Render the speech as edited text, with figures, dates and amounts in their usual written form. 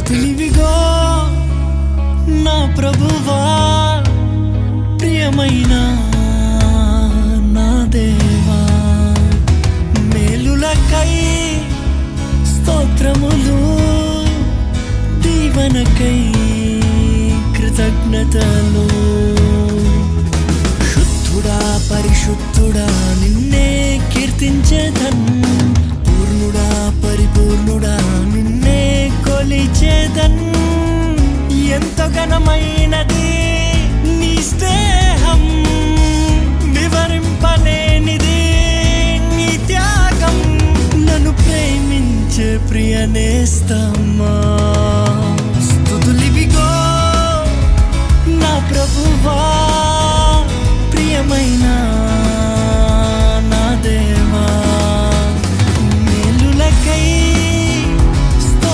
స్తుతులివిగో నా ప్రభువా, ప్రియమైన నా దేవా. మేలులకై స్తోత్రములు, దీవెనకై కృతజ్ఞతలు. శుద్ధుడా పరిశుద్ధుడా నిన్నే కీర్తించేదన్, పూర్ణుడా పరిపూర్ణుడా నిన్నే కొలిచేదన్. ఎంతో ఘనమైనది నీ స్నేహం, వివరింపలేనిది నీ త్యాగం. నన్ను ప్రేమించే ప్రియ నేస్తా,